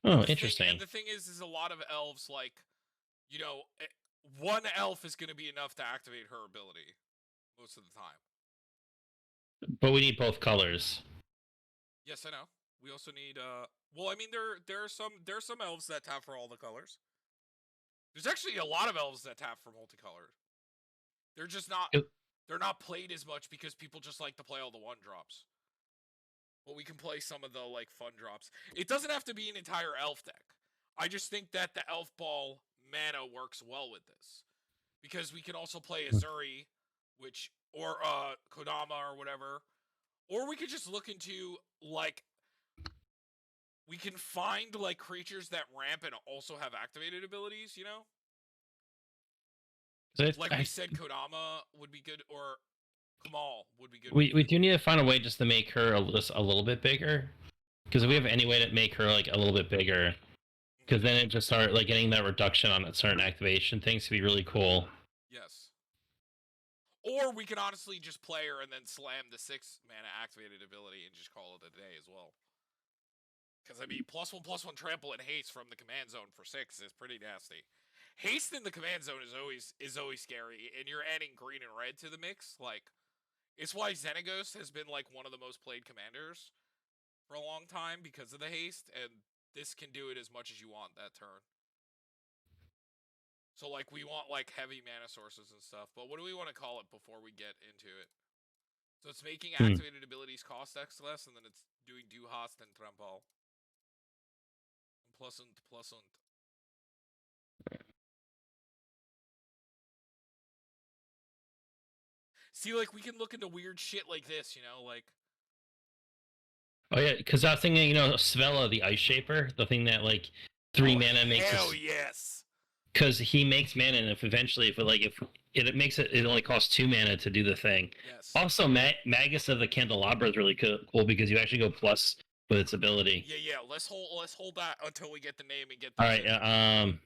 Oh, And interesting. the thing is a lot of elves, like, one elf is going to be enough to activate her ability most of the time. But we need both colors. Yes, I know. We also need well, I mean there are some elves that tap for all the colors. There's actually a lot of elves that tap for multicolored. They're just not It- they're not played as much because people just like to play all the one drops. But we can play some of the like fun drops. It doesn't have to be an entire elf deck. I just think that the elf ball mana works well with this. Because we can also play Azuri, which or Kodama or whatever. Or we could just look into like we can find like creatures that ramp and also have activated abilities, you know? So Like we said Kodama would be good or Kamal would be good with we it. do need to find a way just to make her just a little bit bigger. Because if we have any way to make her like a little bit bigger, because then it just start like getting that reduction on that certain activation things to be really cool. Yes. Or we can honestly just play her and then slam the 6 mana activated ability and just call it a day as well. Because I mean, +1/+1 trample and haste from the command zone for 6 is pretty nasty. Haste in the command zone is always scary, and you're adding green and red to the mix. Like, it's why Xenagos has been like one of the most played commanders for a long time because of the haste, and this can do it as much as you want that turn. So like we want like heavy mana sources and stuff, but what do we want to call it before we get into it? So it's making Hmm. activated abilities cost X less, and then it's doing Du Hast and Trampal. Plus und. See, like we can look into weird shit like this, you know, like. Oh yeah, because I was thinking, Svella, the Ice Shaper, the thing that like three Oh mana makes hell us, yes. because he makes mana, and if eventually, if it makes it only costs 2 mana to do the thing. Yes. Also, Magus of the Candelabra is really cool because you actually go plus with its ability. Yeah. Let's hold that until we get the name and get All this right, in.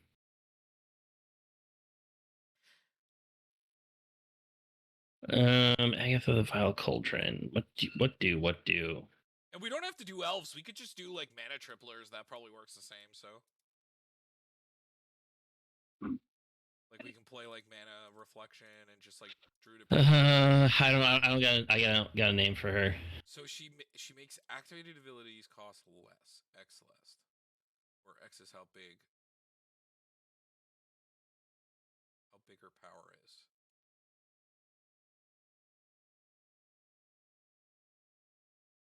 Agatha the Vile Cauldron. What do? And we don't have to do elves. We could just do like mana triplers. That probably works the same. So. Like we can play like mana reflection and just like druid appeal. I don't know. I got a name for her. So she makes activated abilities cost less. X less. Where X is how big her power is.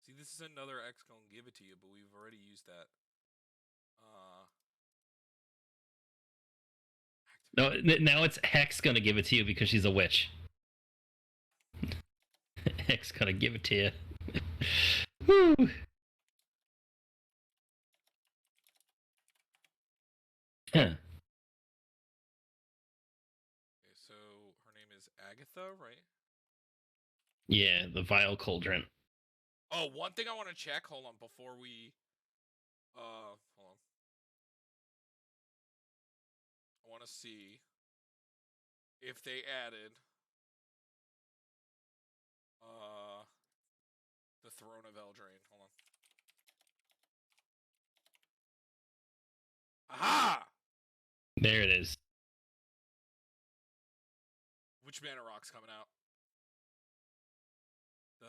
See, this is another X gonna give it to you, but we've already used that. No, now it's Hex gonna give it to you because she's a witch. Hex gonna give it to you. Woo. Huh. Okay, so her name is Agatha, right? Yeah, the Vile Cauldron. Oh, one thing I want to check. Hold on, before we. Hold on. I want to see if they added the Throne of Eldraine. Hold on. Aha! There it is. Which mana rock's coming out? The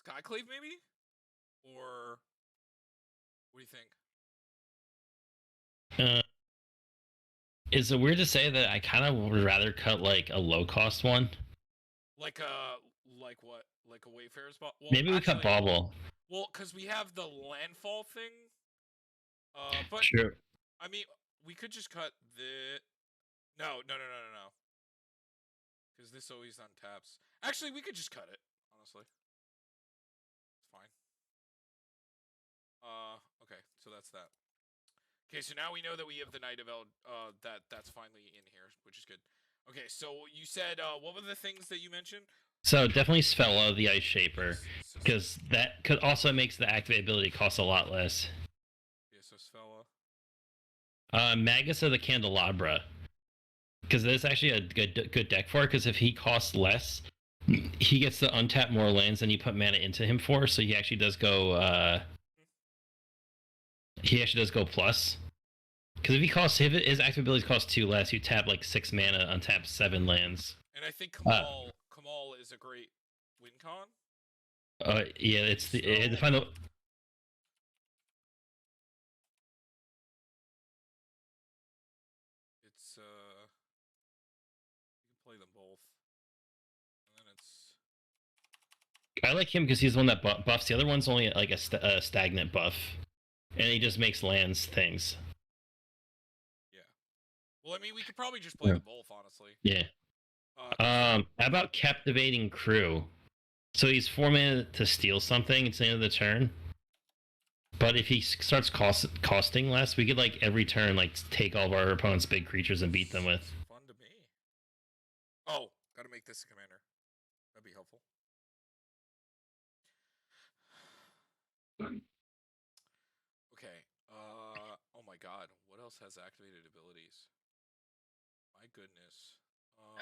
Skyclave, maybe? Or what do you think? Is it weird to say that I kind of would rather cut like a low cost one? Like what? Like a Wayfarer's ball? Well, Maybe we cut actually, Bauble. well, because we have the landfall thing. But Sure. I mean, we could just cut the. No. Because this always untaps. Actually, we could just cut it. Honestly, it's fine. Okay, so that's that. Okay, so now we know that we have the Knight of that's finally in here, which is good. Okay, so you said what were the things that you mentioned? So definitely Svella, the Ice Shaper, Yes. So, because that could also makes the activate ability cost a lot less. yeah, so Svella. Magus of the Candelabra, because that's actually a good deck for it. Because if he costs less, he gets to untap more lands than you put mana into him for. So he actually does go He actually does go plus. Because if his active abilities cost 2 less, you tap like 6 mana, untap 7 lands. And I think Kamal is a great win con. Yeah, it's the So- final. It's you can play them both, and then it's I like him because he's the one that buffs. The other one's only like a stagnant buff, and he just makes lands things. well, I mean, we could probably just play Yeah. them both, honestly. Yeah. How about captivating crew? So he's 4 mana to steal something. It's the end of the turn. But if he starts costing less, we could like every turn like take all of our opponent's big creatures and beat them with. Fun to me. Oh, gotta make this a commander. That'd be helpful. Okay. Oh my God. What else has activated abilities? My goodness.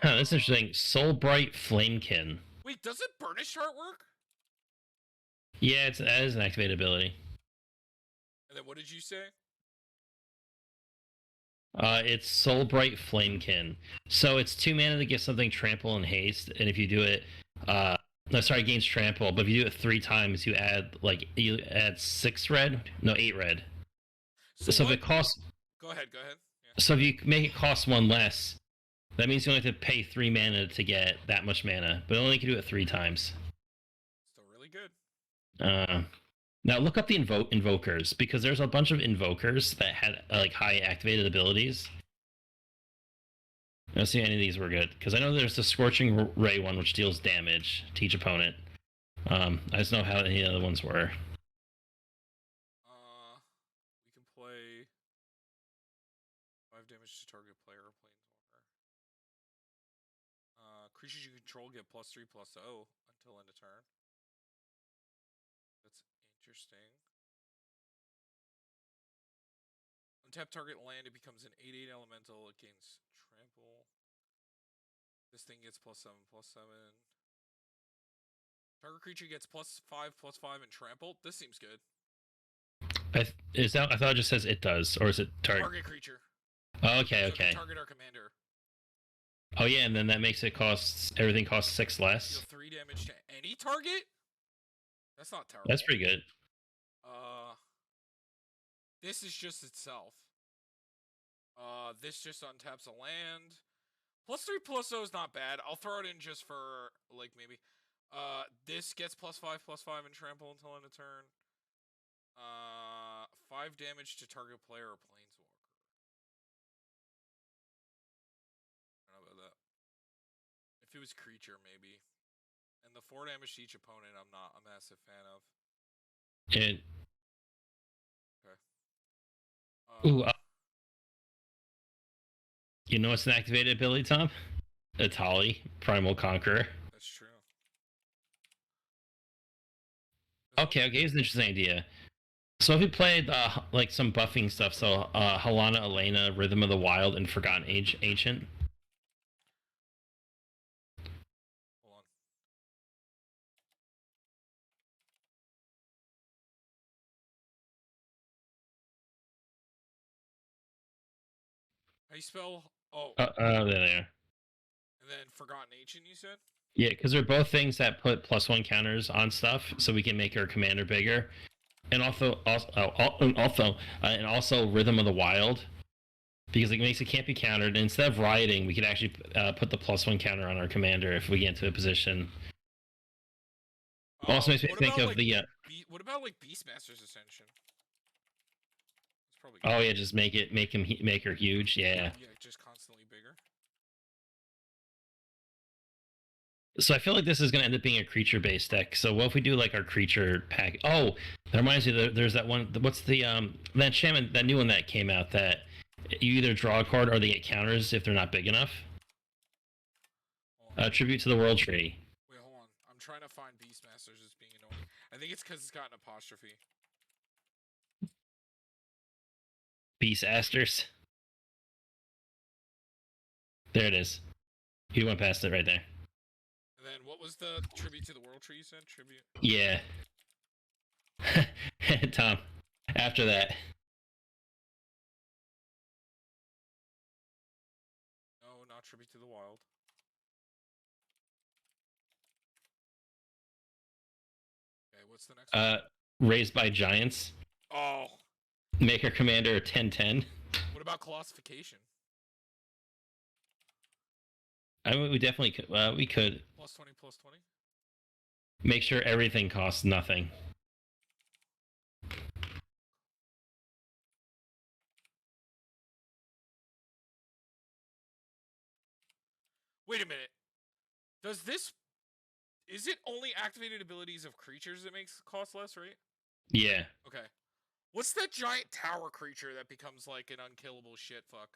Huh, that's interesting. Soulbright Flamekin. Wait, does it Burnished Heart work? Yeah, that is an activated ability. And then what did you say? It's Soulbright Flamekin. So it's 2 mana to get something trample and haste, and if you do it, no, sorry, gains trample. But if you do it 3 times, you add 6 red, no 8 red. So if it costs, Go ahead. Yeah. so if you make it cost 1 less, that means you only have to pay 3 mana to get that much mana, but only can do it 3 times. Still really good. Now look up the invokers, because there's a bunch of invokers that had like high activated abilities. I don't see any of these were good, because I know there's the Scorching Ray one, which deals damage to each opponent. I just know how any other ones were. We can play 5 damage to target player or planeswalker. Creatures you control get +3/+0 until end of turn. That's interesting. Untap target land, it becomes an 8/8 elemental. It gains trample. This thing gets +7/+7. Target creature gets +5/+5 and trample. This seems good. I thought it just says it does, or is it Target creature. Oh, okay, So okay. target our commander. Oh yeah, and then that makes it everything costs 6 Deal less. 3 damage to any target? That's not terrible. That's pretty good. This is just itself. This just untaps a land. +3/+0 is not bad. I'll throw it in just for like maybe. This gets +5/+5 and trample until end of turn. 5 damage to target player or planeswalker. I don't know about that. If it was creature, maybe. And the 4 damage to each opponent, I'm not a massive fan of. And Okay. You know what's an activated ability, Tom? Atali, Primal Conqueror. That's true. Okay, here's an interesting idea. So if we played like some buffing stuff, so Halana, Elena, Rhythm of the Wild, and Forgotten Ancient. Hold on. How you spell? Oh. There they are. And then Forgotten Ancient, you said? Yeah, because they're both things that put +1 counters on stuff, so we can make our commander bigger. And also Rhythm of the Wild, because it makes it can't be countered. And instead of rioting, we could actually put the +1 counter on our commander if we get into a position. Also makes me think of the. What about like Beastmaster's Ascension? That's probably. Oh yeah, just make her huge. Yeah. Yeah, just constantly bigger. So I feel like this is going to end up being a creature-based deck. So what if we do like our creature pack? Oh, that reminds me. There's that one. What's the that enchantment, that new one that came out that you either draw a card or they get counters if they're not big enough. Tribute to the World Tree. Wait, hold on. I'm trying to find Beastmasters as being annoying. I think it's because it's got an apostrophe. Beastasters. There it is. You went past it right there. And then what was the Tribute to the World Tree you said? Tribute? Yeah. Tom, after that. what's the next one? Raised by Giants. Oh. Make our commander a 10/10. What about Colossification? I mean, we definitely could. We could +20, +20. make sure everything costs nothing. Wait a minute. Does this... Is it only activated abilities of creatures that makes cost less, right? Yeah. Okay. What's that giant tower creature that becomes like an unkillable shit fuck?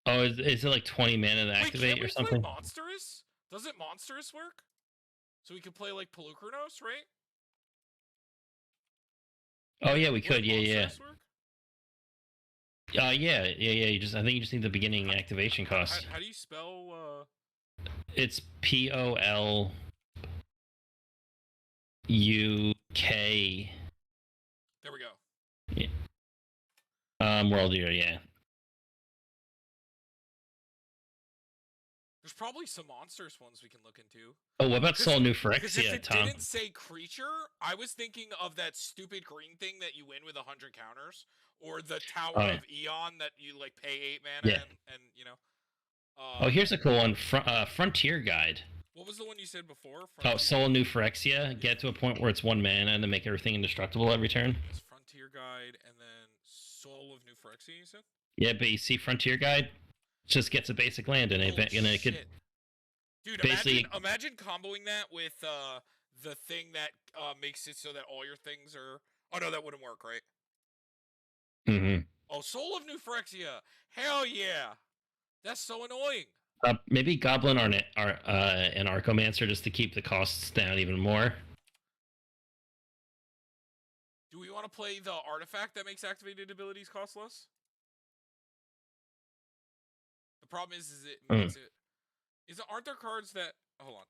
Oh, is it like 20 mana to activate or something? Play Monstrous? Does it Monstrous work? So we could play like Pelucranos, right? Oh yeah, we could. Yeah. Work? Yeah. You I think you just need the beginning activation cost. How do you spell? It's POLUK. There we go. Yeah. World Year, yeah. There's probably some monstrous ones we can look into. Oh, what about Soul New Because if Phyrexia, it Tom? didn't say creature, I was thinking of that stupid green thing that you win with 100 counters, or the Tower of Eon that you like pay 8 mana and you know. Oh, here's a cool one. Frontier Guide. What was the one you said before? Oh, Soul New Phyrexia. Get to a point where it's 1 mana and then make everything indestructible every turn. It's Frontier Guide and then Soul of New Phyrexia, you said? Yeah, but you see Frontier Guide just gets a basic land and it could... Dude, imagine comboing that with the thing that makes it so that all your things are... Oh, no, that wouldn't work, right? Mm-hmm. Oh, Soul of New Phyrexia! Hell yeah! That's so annoying! Maybe Goblin or an Archomancer just to keep the costs down even more. Do we want to play the artifact that makes activated abilities cost less? The problem is it makes it... Aren't there cards that... Hold on.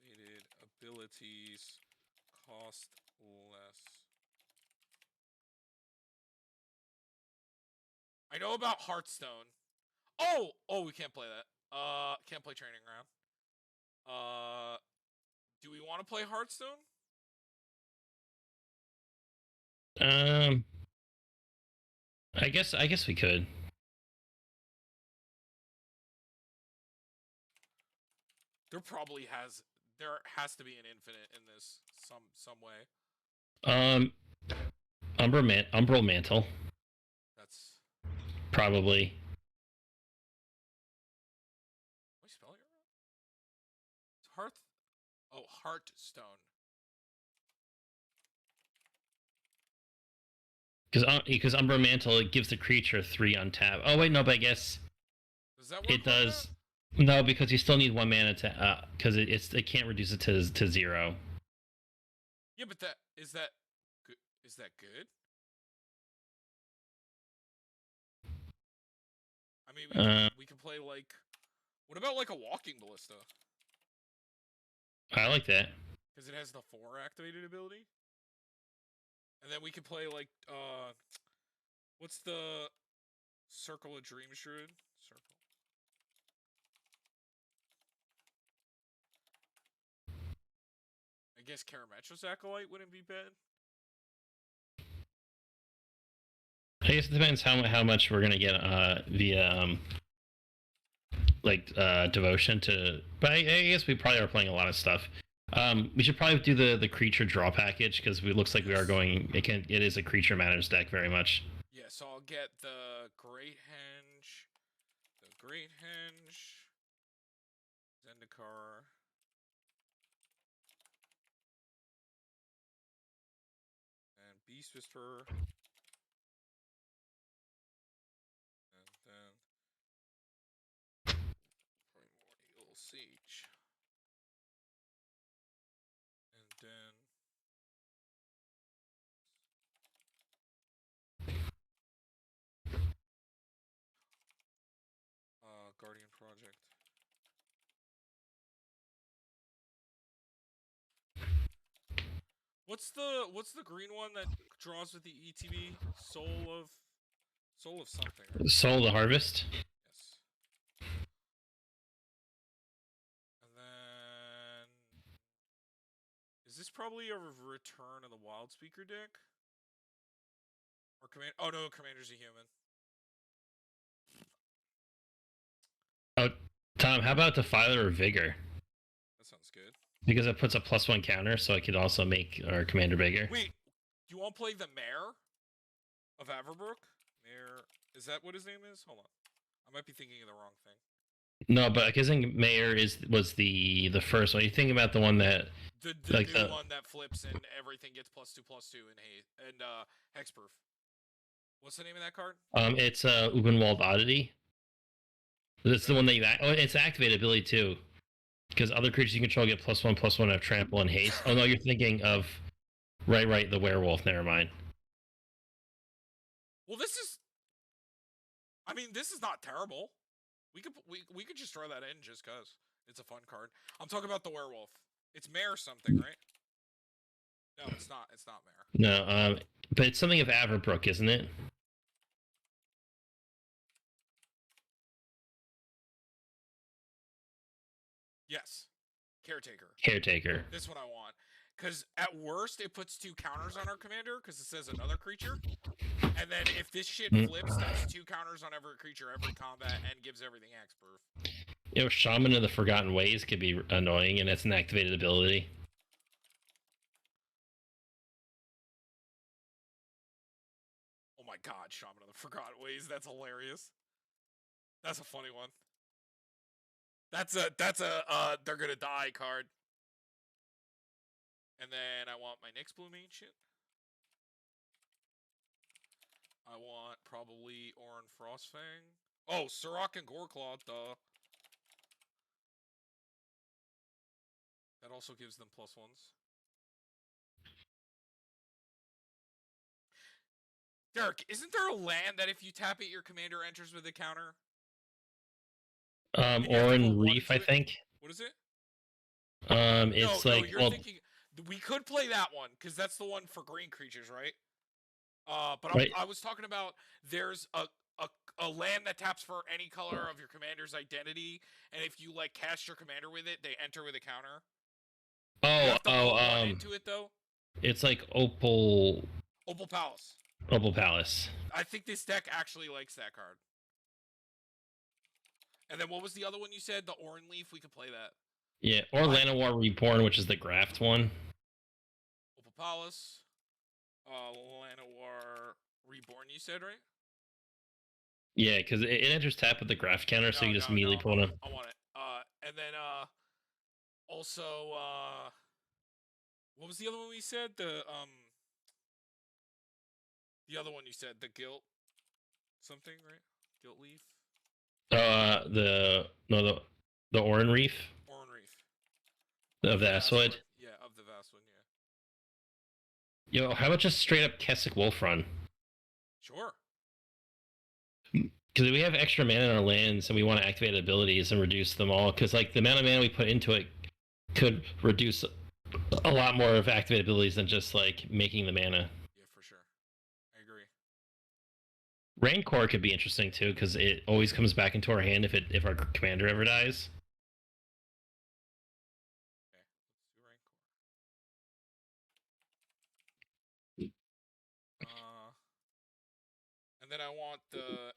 Activated abilities cost less. I know about Hearthstone. Oh, we can't play that. Can't play Training Ground. Do we want to play Hearthstone? I guess we could. There has to be an infinite in this some way. Umbral Mantle. That's probably. Am I spelling it wrong? It's Hearthstone. Because Umbral Mantle, it gives the creature 3 untap. Oh wait, no, but I guess does that work? It does. That? No, because you still need 1 mana to because it can't reduce it to 0. Yeah, but is that good? I mean, we can play like... What about like a Walking Ballista? I like that. Because it has the 4 activated ability. And then we can play like, what's the Circle of Dreams Druid? Circle. I guess Karametra's Acolyte wouldn't be bad. I guess it depends how much we're gonna get via devotion to. But I guess we probably are playing a lot of stuff. We should probably do the creature draw package because it looks like we are going. It is a creature matters deck very much. Yeah, so I'll get the Great Henge, Zendikar, and Beast Whisperer, and then Primordial Siege. And then Guardian Project. What's the green one that draws with the ETB? Soul of something. Right? Soul of the Harvest. Yes. probably a return of the Wild Speaker deck. Or command. Oh no, Commander's a human. Oh, Tom, how about Defiler or Vigor? That sounds good. Because it puts a +1 counter, so I could also make our commander bigger. Wait, do you want to play the Mayor of Averbrook? Mayor, is that what his name is? Hold on, I might be thinking of the wrong thing. No, but I think Mayor was the first one. You think about the one that The like new the one that flips and everything gets +2/+2 and hexproof. What's the name of that card? it's Ubenwald Oddity. That's the one that you it's activated ability too, because other creatures you control get +1/+1 of trample and haste. Oh no, you're thinking of right the werewolf. Never mind. Well, this is. I mean, this is not terrible. We could just throw that in just cause it's a fun card. I'm talking about the werewolf. It's Mayor something, right? No, it's not. It's not Mayor. No, but it's something of Averbrook, isn't it? Yes. Caretaker. Caretaker. This one I want. Because at worst, it puts 2 counters on our commander because it says another creature. And then if this shit flips, that's 2 counters on every creature, every combat, and gives everything hexproof. You know, Shaman of the Forgotten Ways could be annoying, and it's an activated ability. Oh my god, Shaman of the Forgotten Ways. That's hilarious. That's a funny one. That's a they're gonna die card. And then I want my Nyx Bloom Ancient. I want probably Orin Frostfang. Oh, Sirach and Goreclaw, duh. That also gives them +1s. Derek, isn't there a land that if you tap it, your commander enters with a counter? Orin Reef, I think. What is it? It's no, like you're thinking we could play that one because that's the one for green creatures, right? But right. I was talking about there's a land that taps for any color of your commander's identity, and if you like cast your commander with it, they enter with a counter. Into it though. It's like Opal Palace. Opal Palace. I think this deck actually likes that card. And then what was the other one you said? The Orin Leaf. We could play that. Yeah, or Llanowar Reborn, which is the Graft one. Opal Palace. Llanowar Reborn. You said right? Yeah, because it enters tap with the Graft counter, so you just immediately pull it. I want it. And then also what was the other one we said? The other one you said, the Guilt something, right? Guilt Leaf? The Orin Reef. Orin Reef. Of the Aswood? Yeah, of the vast one, yeah. Yo, how about just straight up Kessick Wolf Run? Sure. Because we have extra mana in our lands and we want to activate abilities and reduce them all. Because like the amount of mana we put into it could reduce a lot more of activated abilities than just like making the mana. Yeah, for sure. I agree. Rancor could be interesting too, because it always comes back into our hand if our commander ever dies. Okay, let's do Rancor. And then I want the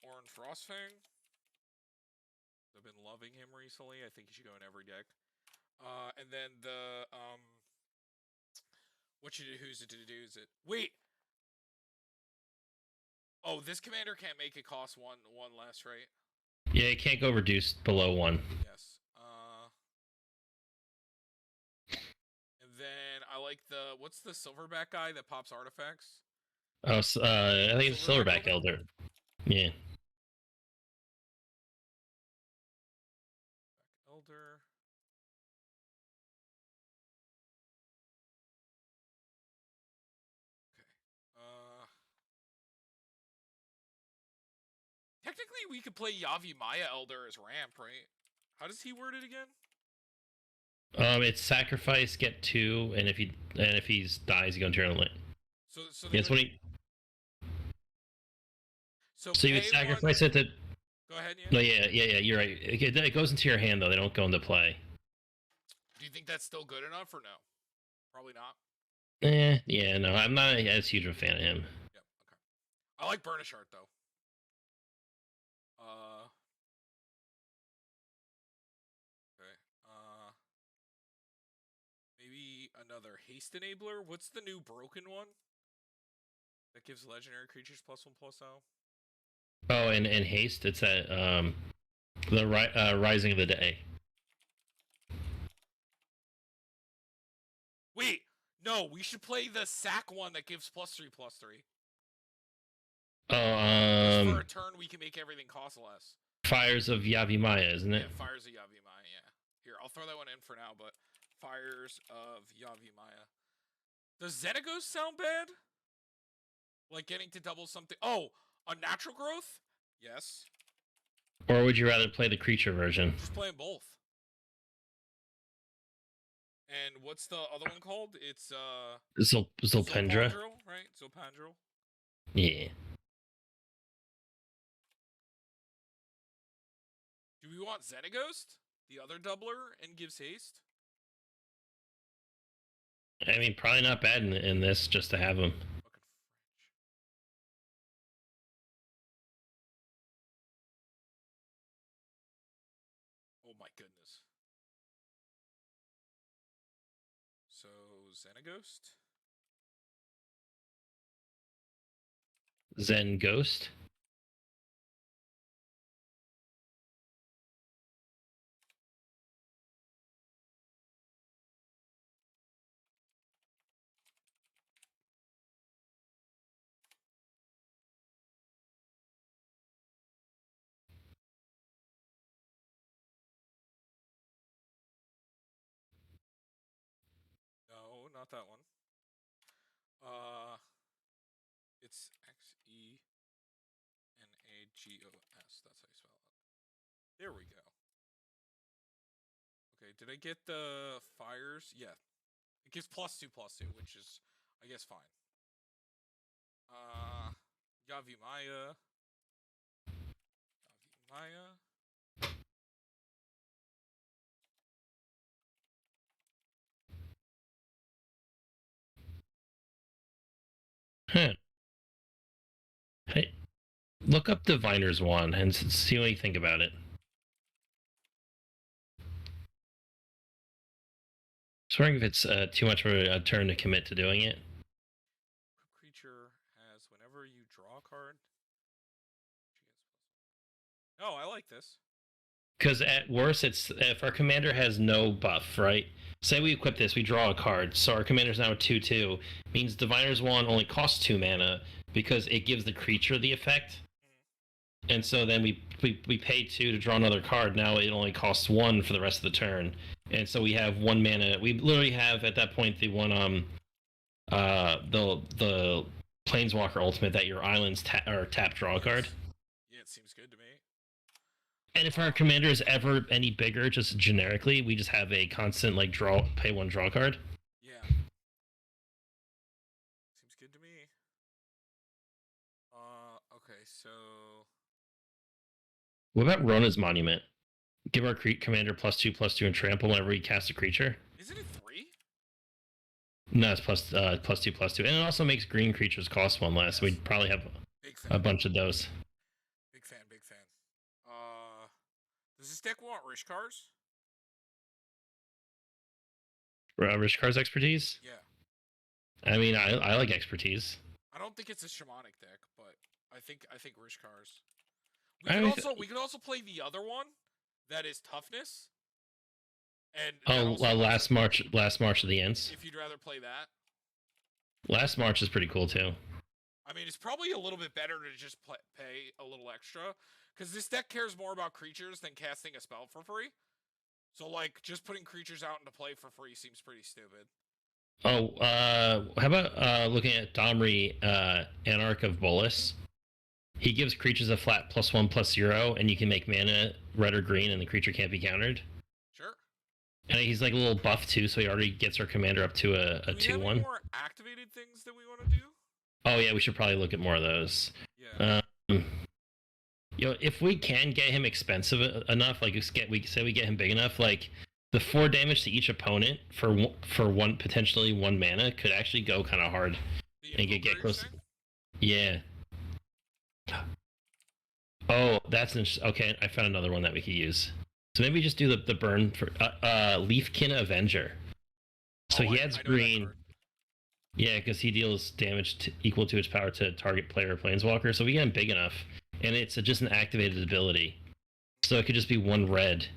Orin Frostfang. I've been loving him recently. I think he should go in every deck. And then the who's it to do? Is it? Wait. Oh, this commander can't make it cost one less, right? Yeah, it can't go reduced below 1. Yes. And then I like what's the silverback guy that pops artifacts? Oh, I think it's Silverback Elder. Yeah. Elder. Okay. Technically, we could play Yavi Maya Elder as ramp, right? How does he word it again? It's sacrifice, get 2, and if he dies, you go into your own land. So that's what he. So you would sacrifice it to. Go ahead. Yeah. No, yeah, you're right. It goes into your hand though. They don't go into play. Do you think that's still good enough or no? Probably not. Yeah, no, I'm not as huge a fan of him. Yep. Okay. I like Burnish Art though. Okay. Maybe another haste enabler. What's the new broken one? That gives legendary creatures +1/+0. Oh, and haste. It's at the Rising of the Day. Wait, no, we should play the sack one that gives +3/+3. Oh, for a turn, we can make everything cost less. Fires of Yavimaya, isn't it? Yeah, Fires of Yavimaya. Yeah. Here, I'll throw that one in for now. But Fires of Yavimaya. Does Xenagos sound bad? Like getting to double something. Oh, a natural growth? Yes. Or would you rather play the creature version? Just playing both. And what's the other one called? It's Zolpendra, right? Zolpendra. Yeah. Do we want Xenaghost? The other doubler and gives haste? I mean, probably not bad in this just to have him. Fucking French. Oh my goodness. So, Xenaghost? Zen Ghost. No, not that one. It's Xenagos. That's how you spell it. There we go. Okay, did I get the fires? Yeah. It gives +2/+2, which is, I guess, fine. Yavimaya. Huh. Hey, look up Diviner's Wand and see what you think about it. Just wondering if it's too much of a turn to commit to doing it. Creature has whenever you draw a card. Oh, I like this. Because at worst, it's if our commander has no buff, right? Say we equip this, we draw a card, so our commander's now a 2/2. Means Diviner's Wand only costs 2 mana because it gives the creature the effect. And so then we pay 2 to draw another card. Now it only costs 1 for the rest of the turn. And so we have 1 mana. We literally have at that point the one the Planeswalker ultimate that your islands tap draw a card. Yeah, it seems good to me. And if our commander is ever any bigger, just generically, we just have a constant like pay 1 draw card. Yeah. Seems good to me. Okay, so What about Rona's Monument? Give our commander +2/+2 and trample whenever he casts a creature. Isn't it 3? No, it's +2/+2, and it also makes green creatures cost 1 less. Yes. So we'd probably have a bunch of those. Big fan. Does this deck want Rishkars? Rishkar's expertise? Yeah. I mean, I like expertise. I don't think it's a shamanic deck, but I think Rishkars. We could also play the other one that is toughness. And last march of the Ents. If you'd rather play that. Last march is pretty cool too. I mean, it's probably a little bit better to just pay a little extra, because this deck cares more about creatures than casting a spell for free. So, like, just putting creatures out into play for free seems pretty stupid. Oh, how about looking at Domri, Anarch of Bolas? He gives creatures a flat +1/+0, and you can make mana red or green, and the creature can't be countered. Sure. And he's like a little buff too, so he already gets our commander up to a 2/1. Do we have any more activated things that we want to do? Oh yeah, we should probably look at more of those. Yeah. If we can get him expensive enough, like we get him big enough, like the 4 damage to each opponent for one potentially 1 mana could actually go kind of hard and get close. Yeah. Oh, that's okay. I found another one that we could use. So maybe just do the burn for Leafkin Avenger. So he adds green. Yeah, because he deals damage equal to its power to target player or planeswalker. So we get him big enough, and it's just an activated ability. So it could just be 1 red.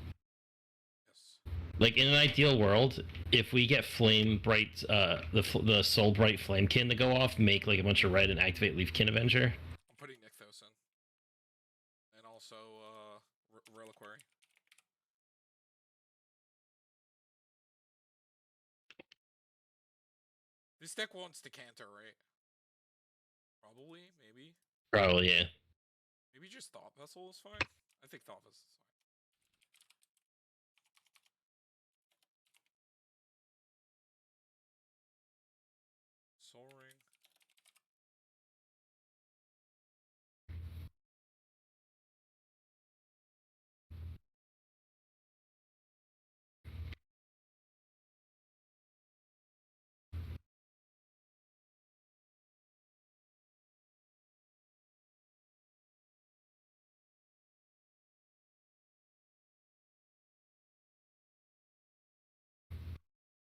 Like in an ideal world, if we get Flame Bright, the Soul Bright Flamekin to go off, make like a bunch of red and activate Leafkin Avenger. I'm putting Nykthos in, and also Reliquary. This deck wants Decanter, right? Probably, maybe. Probably, yeah. Maybe just Thought Vessel is fine. I think Thought Vessel is fine. Soul Ring.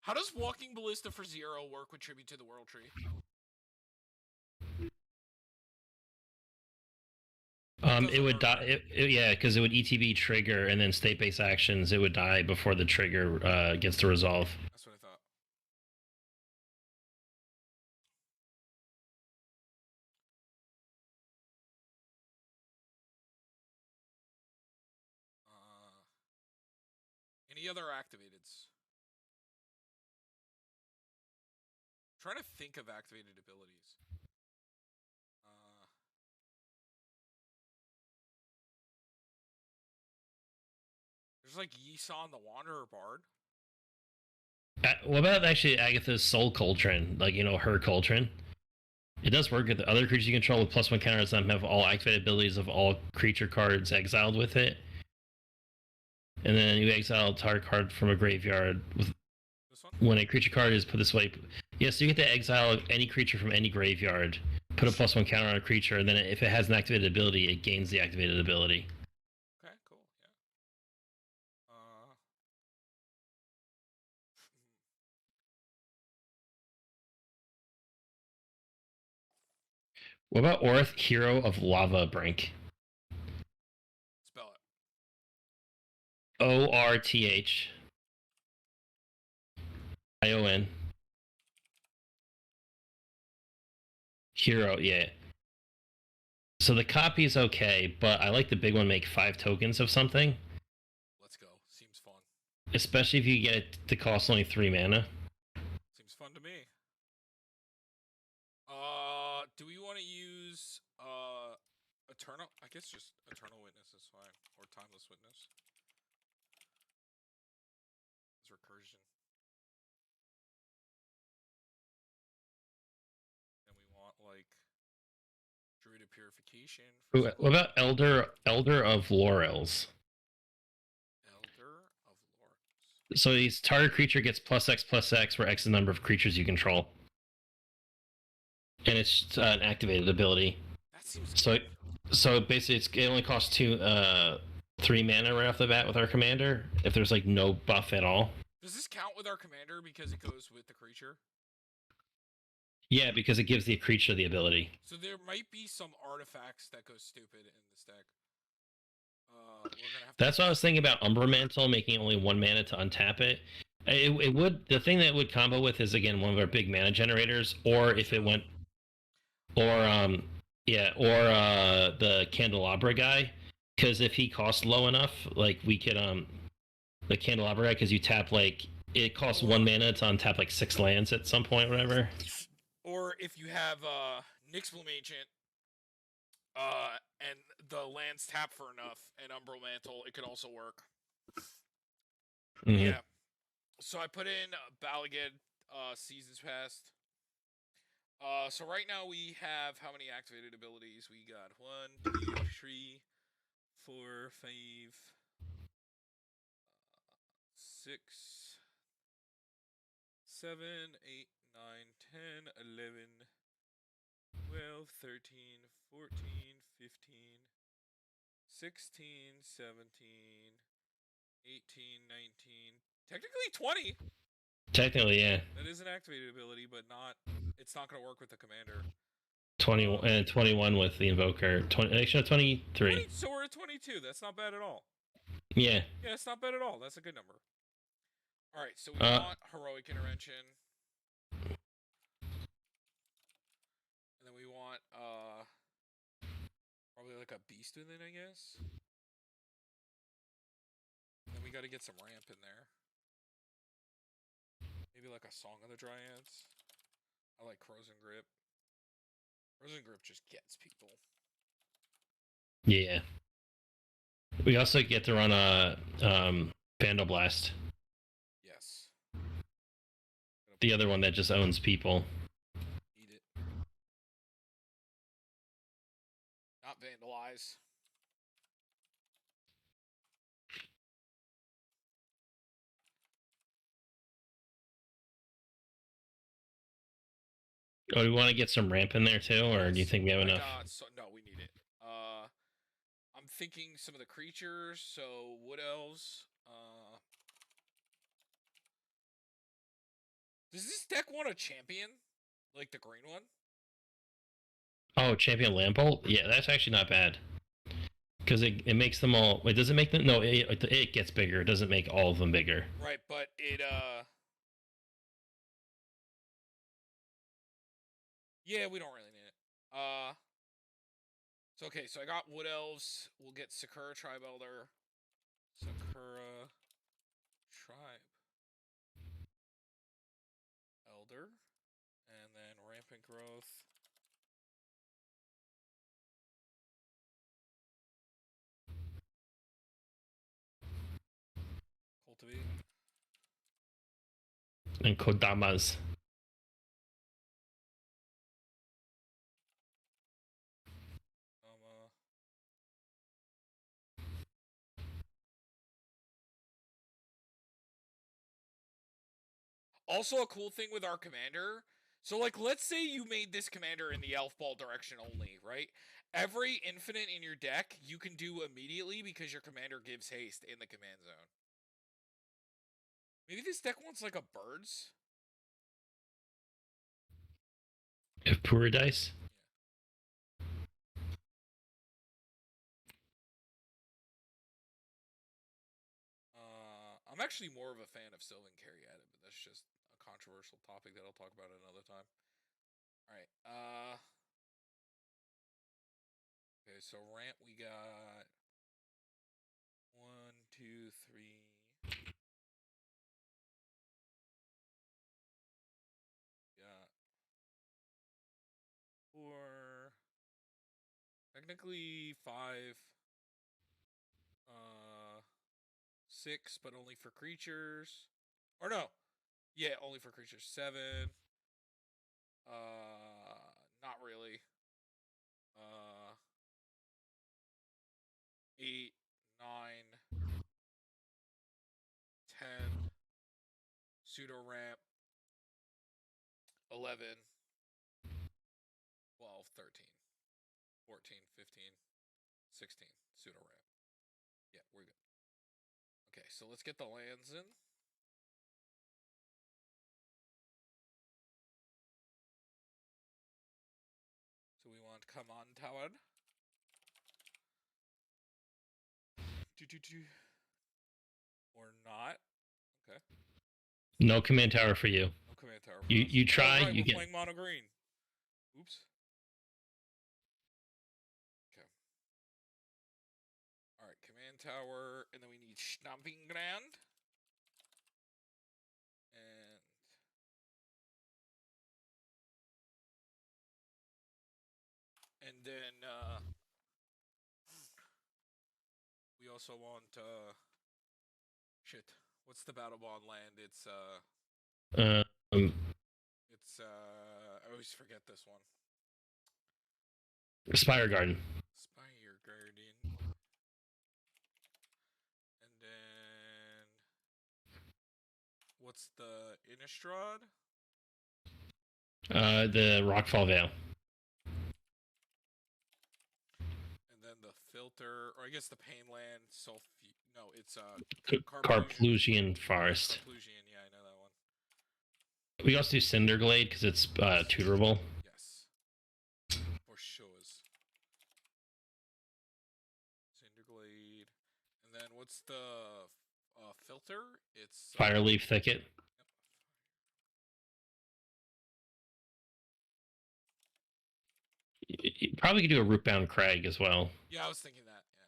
How does Walking Ballista for 0 work with Tribute to the World Tree? It would die. Yeah, because it would ETB trigger and then state-based actions. It would die before the trigger gets to resolve. That's what I thought. Any other activateds? I'm trying to think of activated abilities. There's like Yisan the Wanderer Bard. What about actually Agatha's Soul Cauldron? Like, her Cauldron? It does work with other creatures you control with +1 counters that have all activated abilities of all creature cards exiled with it. And then you exile a target card from a graveyard with when a creature card is put this way. Yeah, so you get to exile any creature from any graveyard, put a +1 counter on a creature, and then if it has an activated ability, it gains the activated ability. Okay, cool. Yeah. What about Orth, Hero of Lava Brink? Spell it. ORTH ION. Hero, yeah. So the copy is okay, but I like the big one make 5 tokens of something. Let's go. Seems fun. Especially if you get it to cost only 3 mana. Seems fun to me. Do we want to use Eternal? I guess just Eternal Witness is fine, or Timeless Witness. It's recursion. And we want like Druid of Purification. What about Elder of Laurels? Elder of Laurels. So these target creature gets +X+X for X the number of creatures you control. And it's an activated ability. That seems so good. So basically it only costs 3 mana right off the bat with our commander if there's like no buff at all. Does this count with our commander because it goes with the creature? Yeah, because it gives the creature the ability. So there might be some artifacts that go stupid in this deck. That's what I was thinking about Umbra Mantle, making only 1 mana to untap it. It would, the thing that it would combo with is again one of our big mana generators, or if it went, or the Candelabra guy, because if he costs low enough, like we could the Candelabra guy, because you tap like it costs 1 mana to untap like 6 lands at some point, whatever. Or if you have Nyxbloom Ancient, and the lands tap for enough, and Umbral Mantle, it could also work. Mm-hmm. Yeah. So I put in Balagad Seasons Past. So right now we have how many activated abilities? We got 1, 2, 3, 4, 5, 6, 7, 8, 9, 10, 11, 12, 13, 14, 15, 16, 17, 18, 19, technically 20. Technically, yeah. That is an activated ability, but it's not going to work with the commander. 20 and 21 with the invoker. 20, actually, 23. So we're at 22. That's not bad at all. Yeah. Yeah, it's not bad at all. That's a good number. All right, so we want heroic intervention, and then we want probably like a beast with it, I guess. And then we got to get some ramp in there. Maybe like a Song of the Dryads. I like Crows and Grip. Crows and Grip just gets people. Yeah. We also get to run a Vandal Blast. Yes. The other one that just owns people. Eat it. Not vandalize. Oh, do we want to get some ramp in there too, or do you think we have enough? No, we need it. I'm thinking some of the creatures. So Wood Elves. Does this deck want a champion, like the green one? Oh, Champion Lambolt? Yeah, that's actually not bad. Because it makes them all. Wait, does it make them? No, it gets bigger. It doesn't make all of them bigger. Right, but it yeah, we don't really need it. So okay, so I got Wood Elves. We'll get Sakura Tribe Elder. Sakura Tribe Elder. And then Rampant Growth. Cultivate. And Kodamas. Also, a cool thing with our commander. So, like, let's say you made this commander in the Elf Ball direction only, right? Every infinite in your deck you can do immediately because your commander gives haste in the command zone. Maybe this deck wants like a birds. If poor dice. I'm actually more of a fan of Sylvan Caryatid, but that's just a controversial topic that I'll talk about another time. Alright, okay, so ramp we got 1, 2, 3. Got 4. Technically 5. 6, but only for creatures. Or no. Yeah, only for creatures. 7. Not really. 8, 9, 10. Pseudo ramp. 11. 12, 13. 14, 15, 16. Pseudo ramp. Yeah, we're good. Okay, so let's get the lands in. So we want Command Tower. Or not. Okay. No command tower for you. No command tower. You try. Right, you we're get. playing mono green. Oops. Okay. All right, command tower, and then we need Stomping Ground. And then we also want shit. What's the battle bond land? It's I always forget this one. Spire Garden. Spire Garden. And then what's the Innistrad? The Rockfall Vale. And then the filter, or I guess the Painland no, it's Carplusian Forest. Carplusian, yeah, I know that one. We also do Cinderglade because it's tutorable. Yes. For sure. Cinderglade. And then what's the filter? It's Fireleaf Thicket. You probably could do a Rootbound Crag as well. Yeah, I was thinking that. Yeah.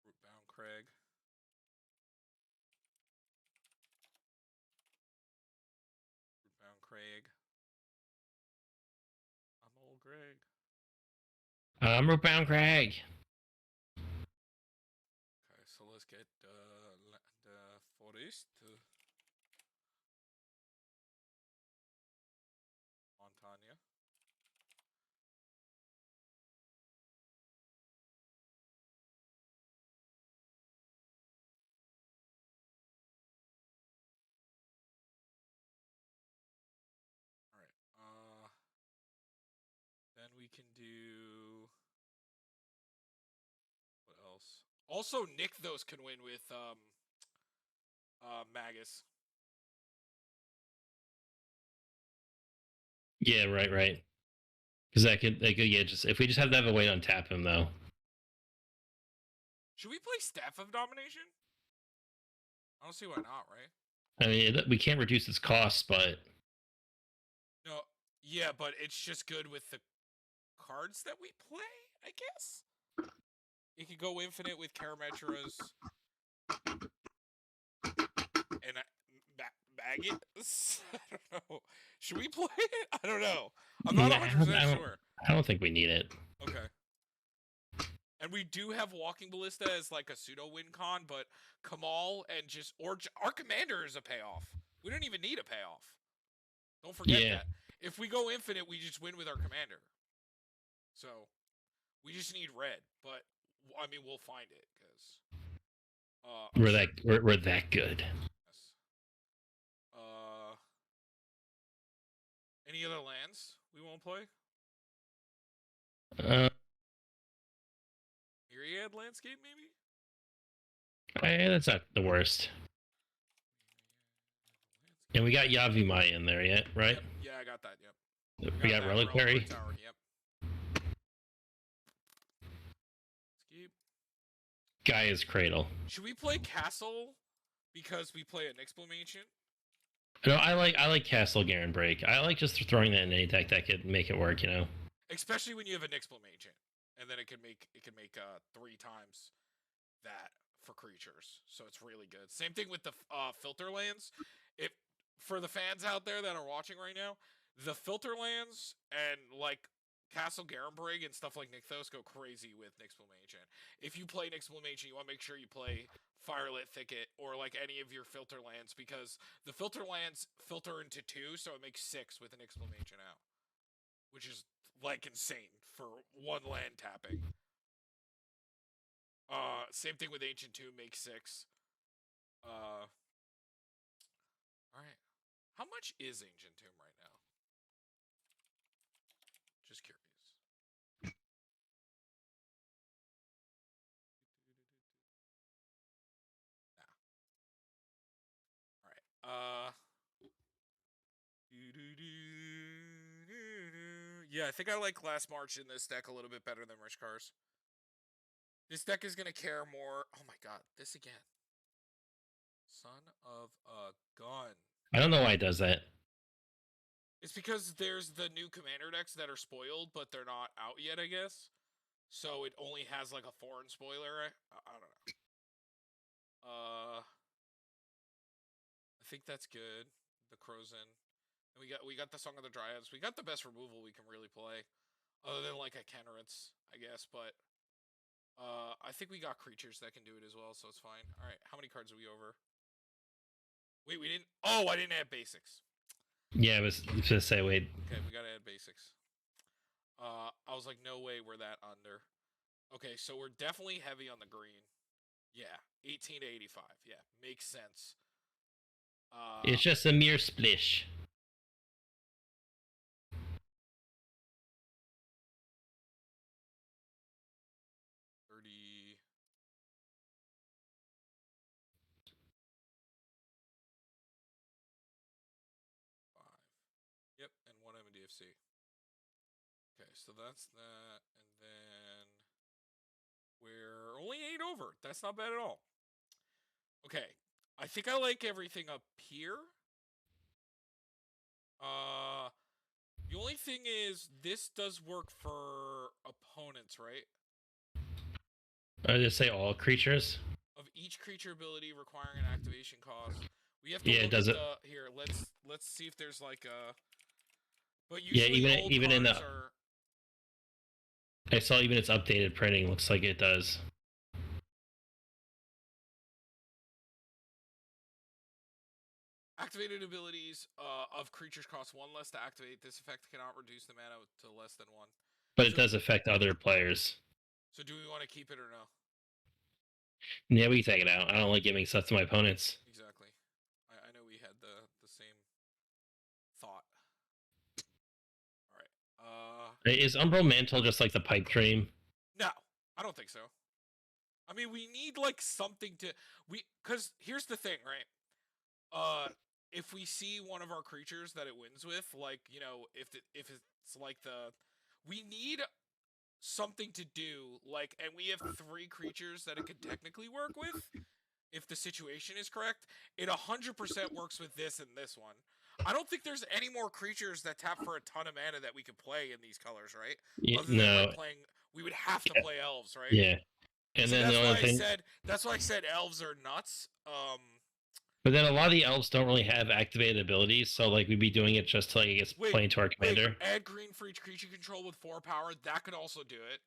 Rootbound Crag. Rootbound Crag. I'm old Greg. I'm Rootbound Crag. Okay, so let's get the forest. Montagna. Alright. Then we can do what else? Also, Nykthos can win with Magus. Yeah, right. Because yeah, just if we just have to have a way to untap him though. Should we play Staff of Domination? I don't see why not, right? I mean, we can't reduce its cost, but No, yeah, but it's just good with the cards that we play, I guess. It could go infinite with Karametras and Maggots. I don't know. Should we play it? I don't know. I'm not 100% sure. I don't think we need it. Okay. And we do have Walking Ballista as like a pseudo win con, but Kamal and our commander is a payoff. We don't even need a payoff. Don't forget that. If we go infinite, we just win with our commander. So we just need red, but I mean we'll find it because we're that good. Yes. Any other lands we won't play? Myriad Landscape, maybe? That's not the worst. And we got Yavimaya in there yet, right? Yep. Yeah, I got that, yep. We got Reliquary. Tower, yep. Skip. Gaia's Cradle. Should we play Castle because we play an Exclamation? No, I like Castle Garen Break. I like just throwing that in any deck that could make it work, you know. Especially when you have an Exclamation. And then it can make 3 times that for creatures. So it's really good. Same thing with the filter lands. If for the fans out there that are watching right now, the filter lands and like Castle Garenbrig and stuff like Nykthos go crazy with Nixplamation. If you play Nixplamation, you want to make sure you play Firelit Thicket or like any of your filter lands because the filter lands filter into 2, so it makes 6 with an Nixplamation out, which is like insane for 1 land tapping. Same thing with Ancient Tomb, makes 6. All right. How much is Ancient Tomb right now? Just curious. Nah. All right. Yeah, I think I like Last March in this deck a little bit better than Rich Cars. This deck is going to care more. Oh my god, this again. Son of a gun. I don't know why it does that. It's because there's the new commander decks that are spoiled, but they're not out yet, I guess. So it only has like a foreign spoiler. I don't know. I think that's good. The Crowzen. And we got the Song of the Dryads. We got the best removal we can really play. Other than like a Kenrith, I guess, but I think we got creatures that can do it as well, so it's fine. Alright, how many cards are we over? Wait, we didn't. Oh, I didn't add basics. Yeah, I was gonna say, wait. Okay, we gotta add basics. I was like, no way we're that under. Okay, so we're definitely heavy on the green. Yeah, 18 to 85. Yeah, makes sense. It's just a mere splish. Yep, and 1 MDFC. Okay, so that's that, and then we're only 8 over. That's not bad at all. Okay, I think I like everything up here. The only thing is, this does work for opponents, right? I just say all creatures. Of each creature ability requiring an activation cost. We have to Yeah, look it does at it. here. Let's see if there's like a. But Yeah, usually old even in cards the are. I saw even its updated printing looks like it does. Activated abilities of creatures cost 1 less to activate. This effect cannot reduce the mana to less than 1. But it does affect other players. So do we want to keep it or no? Yeah, we can take it out. I don't like giving stuff to my opponents. Exactly. I know we had the same thought. Alright. Is Umbral Mantle just like the pipe dream? No, I don't think so. I mean, we need like something to because here's the thing, right? If we see one of our creatures that it wins with, like, you know, if it's like we need something to do, like, and we have 3 creatures that it could technically work with, if the situation is correct. It 100% works with this and this one. I don't think there's any more creatures that tap for a ton of mana that we could play in these colors, right? Yeah, Other than like playing, we would have to play elves, right? Yeah. And See, then the other thing. That's why I said elves are nuts. But then a lot of the elves don't really have activated abilities, so like we'd be doing it just to like I guess play into our commander. Add green for each creature control with 4 power. That could also do it.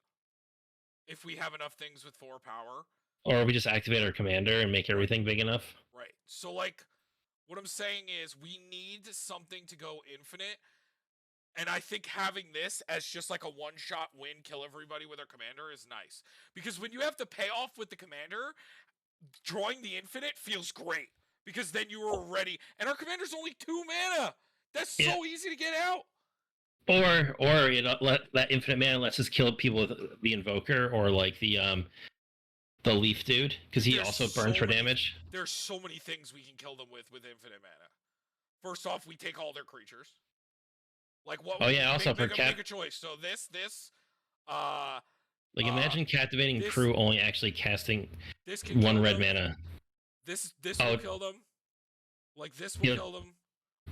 If we have enough things with 4 power. Or we just activate our commander and make everything big enough. Right. So like what I'm saying is we need something to go infinite. And I think having this as just like a one-shot win, kill everybody with our commander is nice. Because when you have to pay off with the commander, drawing the infinite feels great. Because then you are ready. And our commander's only 2 mana. That's so easy to get out. Or you know, that infinite mana lets us kill people with the invoker or like the leaf dude, because he also burns for damage. There's so many things we can kill them with infinite mana. First off, we take all their creatures. Like what? Oh yeah, also for make a choice. So this. Like imagine captivating crew only actually casting 1 red mana. This will kill them. Like this will kill them.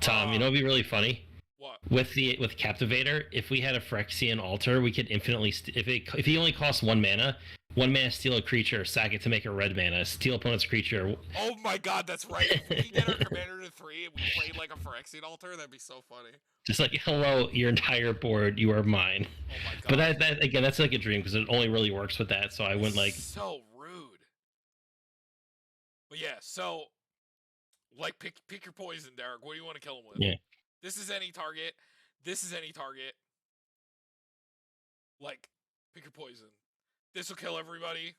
Tom, you know what'd be really funny? What? With Captivator, if we had a Phyrexian altar, we could infinitely if he only costs 1 mana, 1 mana steal a creature, sack it to make a red mana, steal opponent's creature. Oh my god, that's right. If we get our commander to 3 and we played like a Phyrexian altar, that'd be so funny. Just like, hello, your entire board, you are mine. Oh my god. But that again, that's like a dream because it only really works with that. So I wouldn't like. So rude. But yeah, so like pick your poison, Derek. What do you want to kill him with? Yeah. This is any target. This is any target. Like, pick your poison. This will kill everybody.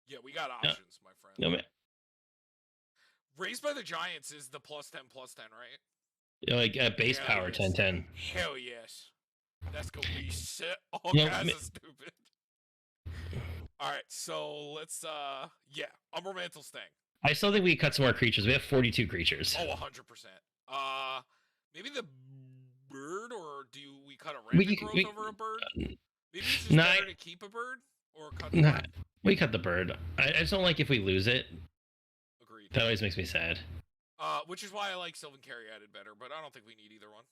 Yeah, we got options, my friend. No, man. Raised by the Giants is the +10/+10, right? Yeah, like base power 10/10. Hell yes. That's gonna be shit. All kinds of stupid. Alright, so let's yeah, Umbral Mantle Stang. I still think we cut some more creatures. We have 42 creatures. Oh, 100%. Maybe the bird, or do we cut a random growth over a bird? Maybe it's just better to keep a bird or cut the bird? We cut the bird. I just don't like if we lose it. Agreed. That always makes me sad. Which is why I like Sylvan Caryatid better, but I don't think we need either one.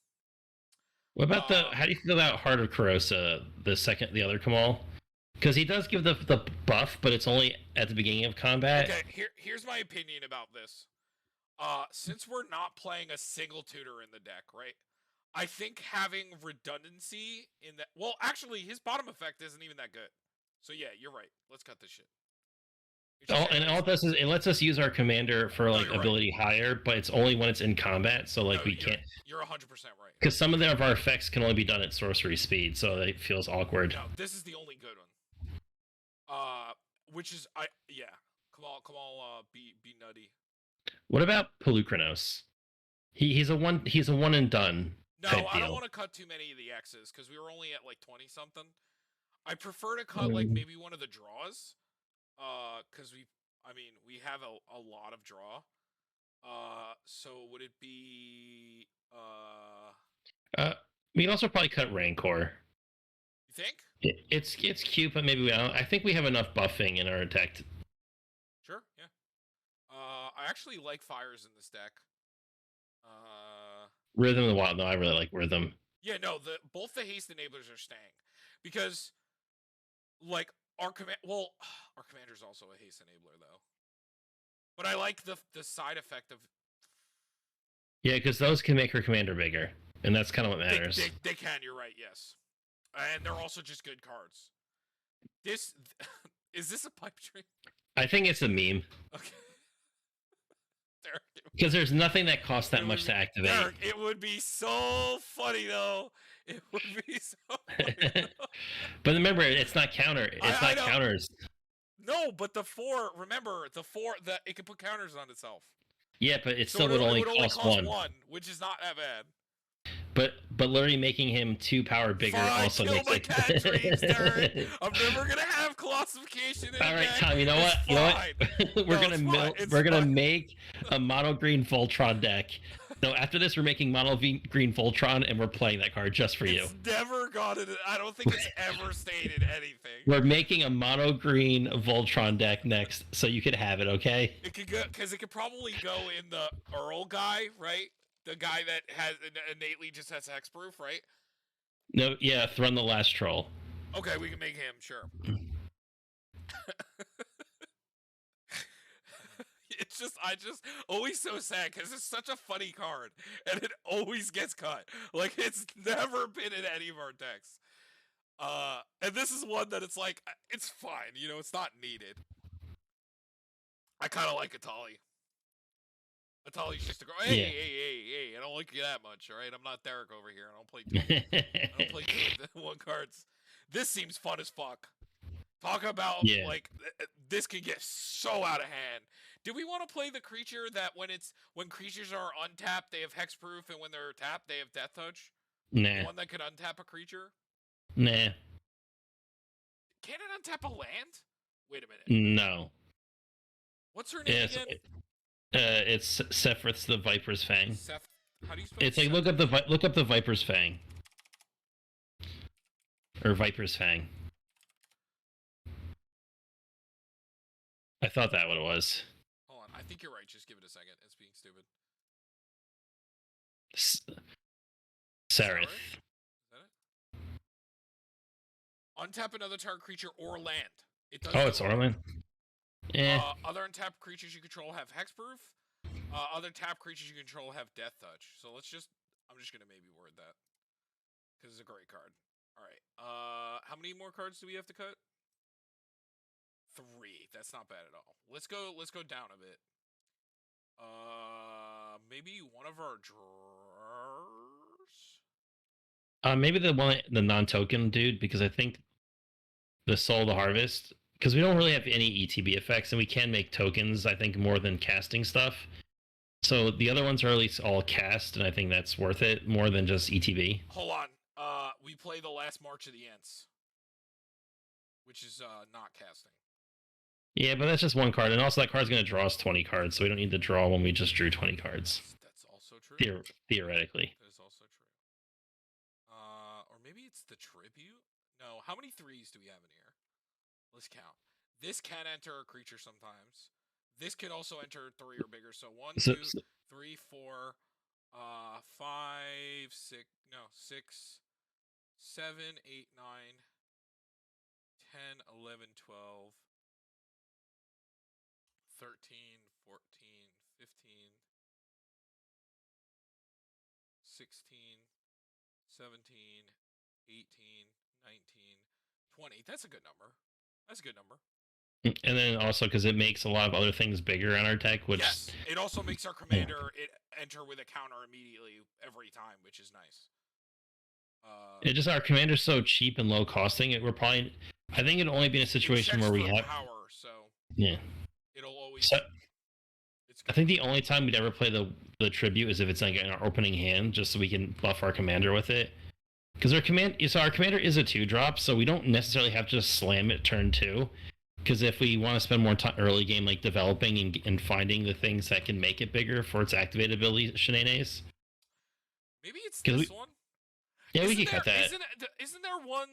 What about how do you feel about Heart of Corrosa, the other Kamal? Because he does give the buff, but it's only at the beginning of combat. Okay, here's my opinion about this. Since we're not playing a single tutor in the deck, right? I think having redundancy in that... Well, actually, his bottom effect isn't even that good. So yeah, you're right. Let's cut this shit. And all it does is it lets us use our commander for like ability higher, but it's only when it's in combat, so like we can't... You're 100% right. Because some of our effects can only be done at sorcery speed, so it feels awkward. No, this is the only good one. Which is... Yeah. Come on, be nutty. What about Pelucranos? He's a one and done No, type I don't deal. want to cut too many of the X's because we were only at like 20 something. I prefer to cut like maybe one of the draws. Because we have a lot of draw. So would it be We also probably cut Rancor. you think? It's cute, but maybe we don't. I think we have enough buffing in our attack. Sure, yeah. I actually like fires in this deck. Rhythm of the Wild. No, I really like Rhythm. Yeah, no, both the haste enablers are staying because like our commander's also a haste enabler though. But I like the side effect of Yeah, because those can make her commander bigger, and that's kind of what matters. They can. You're right. Yes, and they're also just good cards. This is this a pipe dream? I think it's a meme. Okay. Because there's nothing that costs that much to activate. Derek, it would be so funny though. It would be so funny. But remember, it's not counter. It's not counters. No, but remember, that it can put counters on itself. Yeah, but it still would only cost one, which is not that bad. But literally making him 2 power bigger also makes it. Cat dreams, Derek. I'm never gonna have Colossification. All right, Tom. You know what? You know what? We're gonna make a mono green Voltron deck. No, after this, we're making mono green Voltron, and we're playing that card just for you. It's never gotten. I don't think it's ever stated anything. We're making a mono green Voltron deck next, so you could have it. Okay? It could go because it could probably go in the Earl guy, right? The guy that has innately just has hexproof, right? No, yeah, Thrun the Last Troll. Okay, we can make him, sure. I just always so sad because it's such a funny card and it always gets cut. Like it's never been in any of our decks. And this is one that it's like it's fine, it's not needed. I kind of like Atali. Atali's just a girl. Hey, I don't like you that much, all right? I'm not Derek over here. I don't play two one cards. This seems fun as fuck. Talk about like this can get so out of hand. Do we want to play the creature that when creatures are untapped they have hexproof and when they're tapped they have death touch? Nah. One that could untap a creature? Nah. Can it untap a land? Wait a minute. No. What's her name again? It's Sephrith's the Viper's Fang. How do you spell it? It's like look up the Viper's Fang. Or Viper's Fang. I thought that what it was. Hold on, I think you're right. Just give it a second. It's being stupid. Sarith. Is that it? Untap another target creature or land. It does. Oh, it's Orland. Yeah. Other untapped creatures you control have hexproof. Other tapped creatures you control have death touch. So I'm just gonna maybe word that because it's a great card. All right. How many more cards do we have to cut? 3. That's not bad at all. Let's go down a bit. Maybe one of our drawers. Maybe the non-token dude, because I think the Soul to Harvest, because we don't really have any ETB effects, and we can make tokens, I think, more than casting stuff. So the other ones are at least all cast, and I think that's worth it more than just ETB. Hold on. We play the last March of the Ents, which is not casting. Yeah, but that's just one card, and also that card's going to draw us 20 cards, so we don't need to draw when we just drew 20 cards. That's also true. Theoretically. That is also true. Or maybe it's the tribute? No, how many 3s do we have in here? Let's count. This can enter a creature sometimes. This can also enter 3 or bigger. So 1, 2, 3, 4, 5, 6, 7, 8, 9, 10, 11, 12, 13, 14, 15, 16, 17, 18, 19, 20. That's a good number. That's a good number. And then also because it makes a lot of other things bigger on our deck, which yes, it also makes our commander enter with a counter immediately every time, which is nice. It just our commander's so cheap and low costing. I think it'd only be in a situation where we have power, so yeah. It'll So It's I good. think the only time we'd ever play the tribute is if it's like in our opening hand, just so we can buff our commander with it. Because our commander is a 2-drop, so we don't necessarily have to just slam it turn 2. Because if we want to spend more time early game, like developing and finding the things that can make it bigger for its activated ability shenanigans. Maybe it's Because this one. yeah, we Isn't could there cut that. isn't there one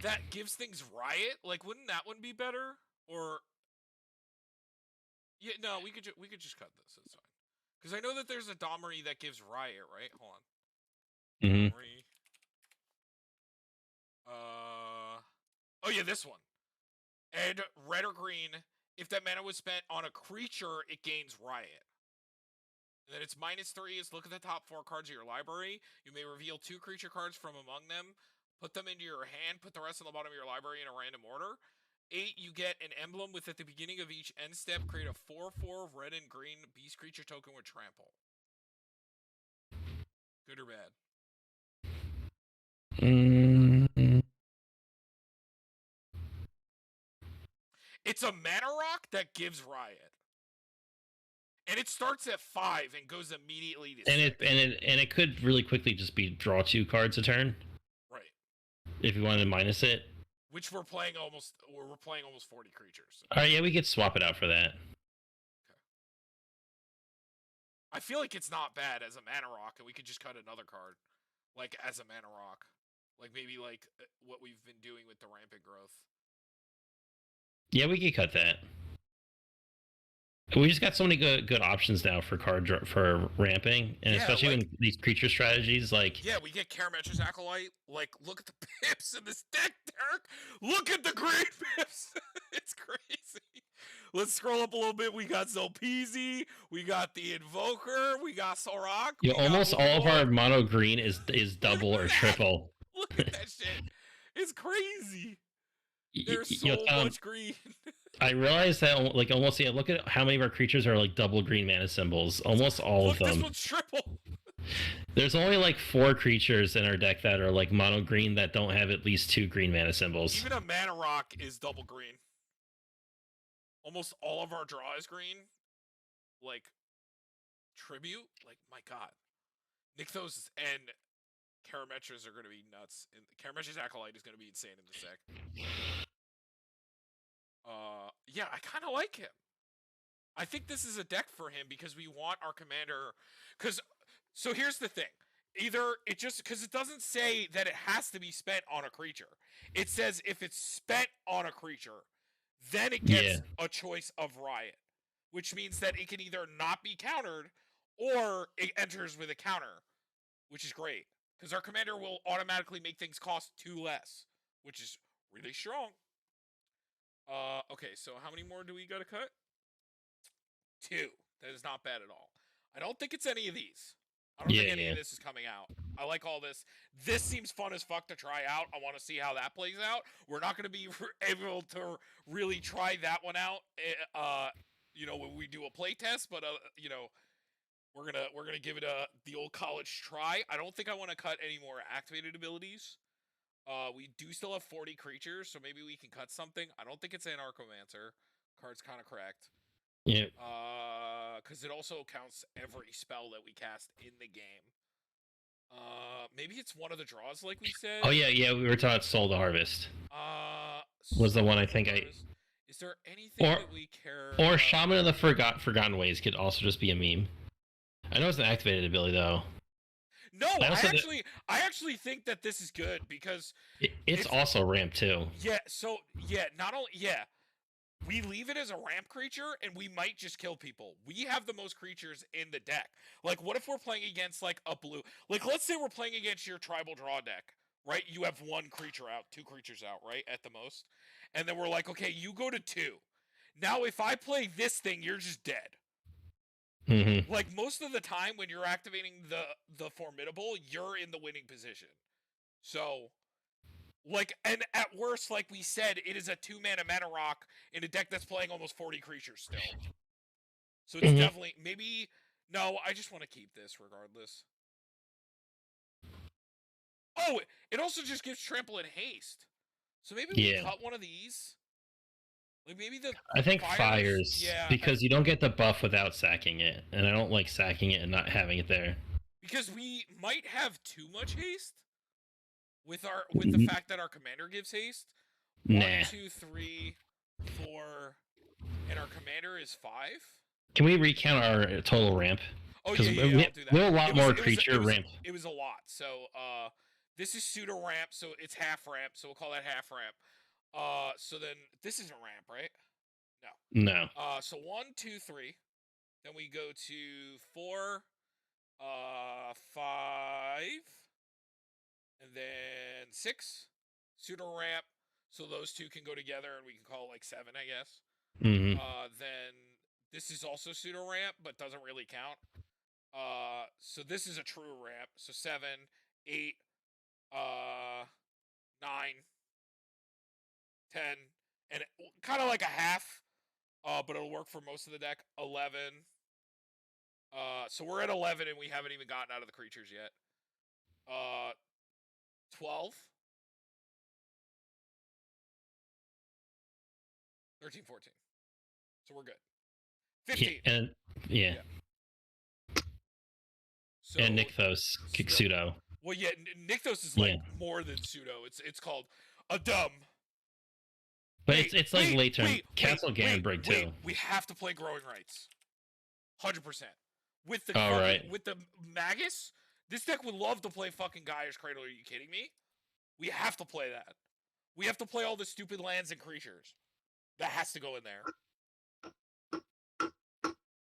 that gives things riot? Like, wouldn't that one be better? Or yeah, no, we could just cut this. It's fine. Because I know that there's a Domri that gives riot, right? Hold on. Mm-hmm. Domri. Oh yeah, this one. And red or green, if that mana was spent on a creature, it gains riot. And then its -3 is look at the top 4 cards of your library. You may reveal 2 creature cards from among them. Put them into your hand. Put the rest on the bottom of your library in a random order. 8, you get an emblem with at the beginning of each end step. Create a 4/4 red and green beast creature token with trample. Good or bad? Mm-hmm. It's a mana rock that gives riot. And it starts at 5 and goes immediately to 6. And it could really quickly just be draw 2 cards a turn. Right. If you wanted to minus it. Which we're playing almost 40 creatures. So. All right, yeah, we could swap it out for that. Okay. I feel like it's not bad as a mana rock, and we could just cut another card, like as a mana rock, like maybe like what we've been doing with the rampant growth. Yeah, we could cut that. We just got so many good options now for for ramping, and Yeah, especially like, when these creature strategies like yeah, we get Karametra's Acolyte. Like, look at the pips in this deck, Derek. Look at the green pips. It's crazy. Let's scroll up a little bit. We got Zolpeezy. We got the Invoker. We got Sorok. you know, almost all of our mono green is double or triple. Look at that shit. It's crazy. There's so you know, much green. I realize that like almost look at how many of our creatures are like double green mana symbols. Almost all of them. This one's triple. There's only like 4 creatures in our deck that are like mono green that don't have at least 2 green mana symbols. Even a mana rock is double green. Almost all of our draw is green. Like, tribute? Like, my god. Nykthos and Karametras are going to be nuts. And Karametra's Acolyte is going to be insane in this deck. Yeah, I kind of like him. I think this is a deck for him because we want our commander... So here's the thing. Either it just... Because it doesn't say that it has to be spent on a creature. It says if it's spent on a creature, then it gets a choice of riot. Which means that it can either not be countered, or it enters with a counter. Which is great. Because our commander will automatically make things cost 2 less. Which is really strong. Okay, so how many more do we gotta cut? 2. That is not bad at all. I don't think it's any of these. I don't think any of this is coming out. I like all this. This seems fun as fuck to try out. I want to see how that plays out. We're not going to be able to really try that one out, you know, when we do a play test, but you know, we're gonna give it the old college try. I don't think I want to cut any more activated abilities. We do still have 40 creatures, so maybe we can cut something. I don't think it's Anarchomancer. Card's kind of correct. Yeah. Because it also counts every spell that we cast in the game. Maybe it's one of the draws, like we said. Oh yeah, we were taught Soul to Harvest. Was the one I think Is there anything that we care? Or Shaman of the Forgotten Ways could also just be a meme. I know it's an activated ability though. No, I actually think that this is good because it's also ramp too. Yeah. So yeah, not only we leave it as a ramp creature, and we might just kill people. We have the most creatures in the deck. Like, what if we're playing against, like, a blue... Like, let's say we're playing against your tribal draw deck, right? You have 1 creature out, 2 creatures out, right? At the most. And then we're like, okay, you go to 2. Now, if I play this thing, you're just dead. Mm-hmm. Like, most of the time when you're activating the Formidable, you're in the winning position. So... Like, and at worst, like we said, it is a 2-mana mana rock in a deck that's playing almost 40 creatures still. So it's definitely, maybe, no, I just want to keep this regardless. Oh, it also just gives trample and haste. So maybe we cut one of these. Like maybe the I think fires. fires, Yeah, because you don't get the buff without sacking it, and I don't like sacking it and not having it there. because we might have too much haste with the fact that our commander gives haste. Nah. 1, 2, 3, 4, and our commander is 5. Can we recount our total ramp? Oh Because yeah, we I'll do that. have a lot more creature ramp. It was a lot. So this is pseudo ramp, so it's half ramp. So we'll call that half ramp. So then this isn't ramp, right? No. No. So 1, 2, 3. Then we go to 4, 5, and then 6. Pseudo ramp. So those two can go together, and we can call it like 7, I guess. Mm-hmm. Then this is also pseudo ramp, but doesn't really count. So this is a true ramp. So 7, 8, 9, 10, and kind of like a half. But it'll work for most of the deck. 11. So we're at 11, and we haven't even gotten out of the creatures yet. 12. 13, 14. So we're good. 15. Yeah. So, and Nykthos, pseudo. Well, yeah, Nykthos is like more than pseudo. It's called a dumb. But it's like late turn. Castle Gannonbrig too. We have to play Growing Rights. 100%. With the with the Magus, this deck would love to play fucking Gaia's Cradle. Are you kidding me? We have to play that. We have to play all the stupid lands and creatures. That has to go in there.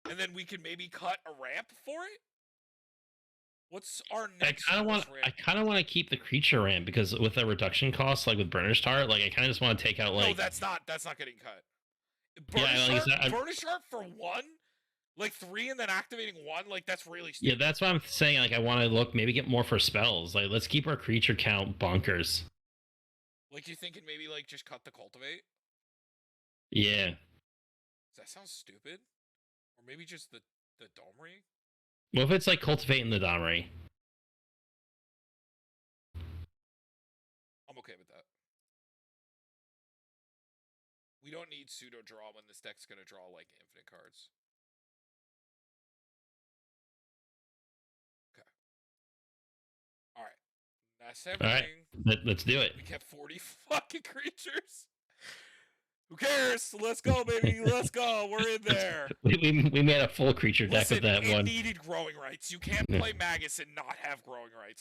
And then we can maybe cut a ramp for it? What's our next I kind of want to keep the creature ramp, because with the reduction cost, like with Burnish Tart, like I kind of just want to take out like. No, that's not getting cut. Burnish Tart for 1, like 3, and then activating 1, like that's really stupid. Yeah, that's what I'm saying. Like I want to maybe get more for spells. Like let's keep our creature count bonkers. Like you thinking maybe like just cut the cultivate? Yeah. Does that sound stupid? Or maybe just the Domri? Well, if it's like cultivating the Domri. I'm okay with that. We don't need pseudo draw when this deck's gonna draw like infinite cards. Okay. Alright. That's everything. Alright. Let's do it. We kept 40 fucking creatures. Who cares? Let's go, baby. Let's go. We're in there. We made a full creature deck with that one. It needed Growing Rights. You can't play Magus and not have Growing Rights.